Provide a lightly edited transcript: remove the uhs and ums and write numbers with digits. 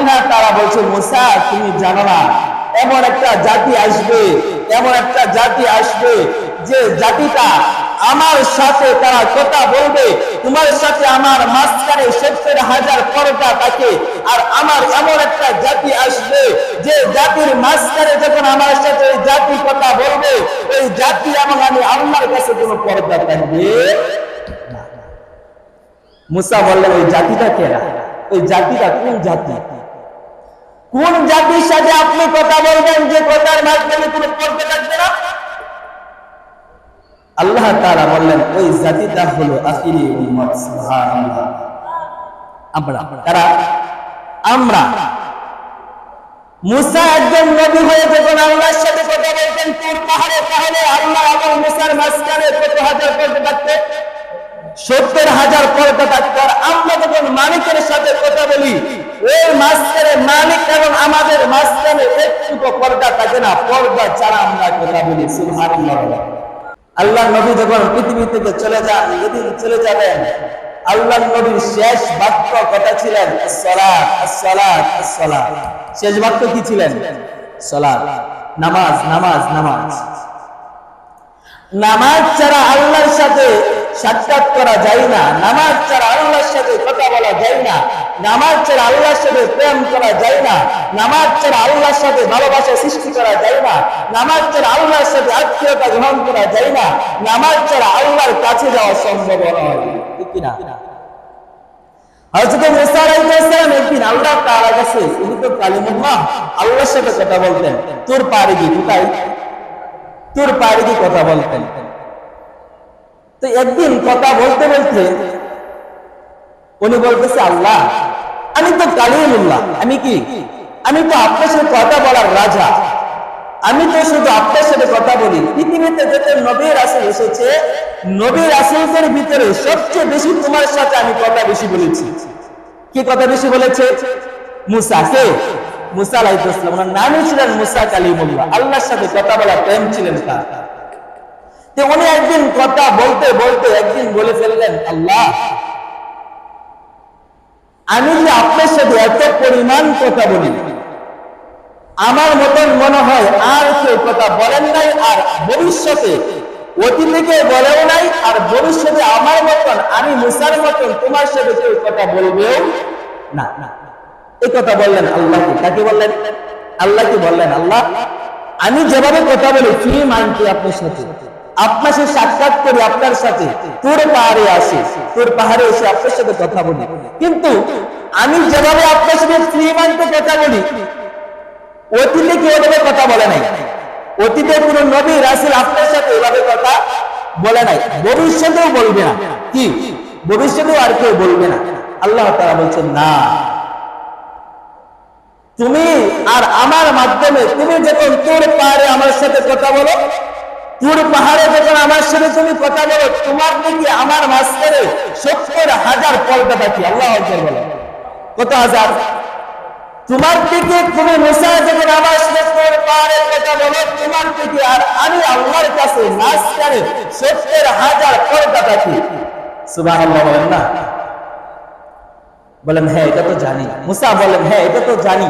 আল্লাহ তাআলা বলছে মুসা তুমি জানো না এমন একটা জাতি আসবে, এমন একটা জাতি আসবে যে জাতিটা আমার সাথে তারা কথা বলবে, তোমার সাথে আমার মাঝখানে ৭০,০০০ পর্দা থাকে। আর আমার এমন একটা জাতি আসবে যে জাতির মাঝখানে যখন আমার সাথে ওই জাতি কথা বলবে, ওই জাতি এবং আমি আল্লাহর কাছে কোনো পর্দা থাকবে না। মুসা বললেন ওই জাতিটা কেনা, ওই জাতিটা কোন জাতি? কোন জাতির সাথে আপনি কথা বলবেন যে কথার মাধ্যমে কোনো পর্দা থাকবে না? আল্লাহ তাআলা বললেন ওই জাতিটা হলো আখিরি উম্মত। সুবহানাল্লাহ। আমরা মুসা একজন নবী হয়ে যখন আল্লাহর সাথে কথা বলতেন তুর পাহাড়ে, তাহলে আল্লাহ এবং মুসার মাঝখানে কত হাজার পর্দা থাকতো? ৭০,০০০ পর্দা থাকতো। আর আমরা যখন মালিকের সাথে কথা বলি, ওই মাঝখানে মালিক এবং আমাদের মাঝখানে একটুকু পর্দা থাকে না, পর্দা ছাড়া আমরা কথা বলি। সুবহানাল্লাহ। আল্লাহ নবী যখন পৃথিবী থেকে চলে যান, যেদিন চলে যাবেন, আল্লাহ নবীর শেষ বাক্য কথা ছিলেন আসসালাত আসসালাত আসসালাত। শেষ বাক্য কি ছিলেন? সালাত, নামাজ নামাজ নামাজ। নামাজ ছাড়া আল্লাহর সাথে সাক্ষাৎ করা যায় না, নামাজ ছাড়া আল্লাহর সাথে কথা বলা যায় না, নামাজ ছাড়া আল্লাহর সাথে প্রেম করা যায় না, নামাজ ছাড়া আল্লাহর সাথে ভালোবাসা সৃষ্টি করা যায় না, নামাজ ছাড়া আল্লাহর সাথে আত্মীয়তা গ্রহণ করা যায় না, নামাজ ছাড়া আল্লাহর কাছে যাওয়া সম্ভব নয়। ঠিক কিনা? হযরত মুসা আলাইহিস সালাম একদিন আল্লাহ তাআলার কাছে, উনি তো কালিমুল্লাহ, আল্লাহর সাথে কথা বলতেন। তুর পাহাড়ে গিয়ে, কোথায়? তুর পাহাড়ে গিয়ে কথা বলতেন। তো একদিন কথা বলতে বলতে উনি বলতেছে আল্লাহ আমি তো কালিমুল্লাহ, আমি কি? আমি তো আপনার সাথে কথা বলার রাজা, আমি তো শুধু আপনার সাথে কথা বলি। পৃথিবীতে যত নবী রাসূল এসেছে, নবী রাসূলদের ভিতরে সবচেয়ে বেশি তোমার সাথে আমি কথা বেশি বলেছি। কি কথা বেশি বলেছে? মুসা। কে? মুসা আলাইহিস সালাম। ওনার নামই ছিলেন মুসা কালিমুল্লাহ, আল্লাহর সাথে কথা বলা প্রেম ছিলেন তার। তো উনি একদিন কথা বলতে বলতে একদিন বলে ফেললেন আল্লাহ আমি যে আপনার সাথে এত পরিমাণ কথা বলি, আমার মতন মনে হয় আর কেউ কথা বলেন নাই, আর ভবিষ্যতে অতীতে কেউ বলেও নাই, আর ভবিষ্যতে আমার মতন, আমি মুসার মতন তোমার সাথে কেউ কথা বলবেও না। এই কথা বললেন আল্লাহকে। কাকে বললেন? আল্লাহকে বললেন আল্লাহ আমি যেভাবে কথা বলি ফি মানছি আপনার সাথে, আপনার সাথে সাক্ষাৎ করি, আপনার সাথে তুর পাহাড়ে আসি, তুর পাহাড়ে এসে আপনার সাথে কথা বলি, কিন্তু আমি যেভাবে আপনার সাথে ফি মানতে কথা বলি, অতীতে কেউ এভাবে কথা বলে নাই। অতীতে কোন নবী রাসূল আপনার সাথে এভাবে কথা বলে নাই, ভবিষ্যতেও বলবে না। কি? ভবিষ্যতেও আর কেউ বলবে না। আল্লাহ তাআলা বলছেন না, তুমি আর আমার মাধ্যমে তুমি যখন তুর পাহাড়ে আমার সাথে কথা বলো, তুর পাহাড়ে যখন আমার সাথে তুমি কথা বলো, তোমার দিকে আমার মাঝখানে ৭০,০০০ পর্দা থাকে। আল্লাহু আকবার বলো। কত হাজার? তোমার দিকে তুমি মুসা যখন আমার সাথে তুর পাহাড়ে কথা বলো, তোমার দিকে আর আমি আল্লাহর কাছে মাঝখানে ৭০,০০০ পর্দা থাকে। সুবহানাল্লাহ বলেন না? বলেন হ্যাঁ এটা তো জানি। মুসা বলেন হ্যাঁ এটা তো জানি।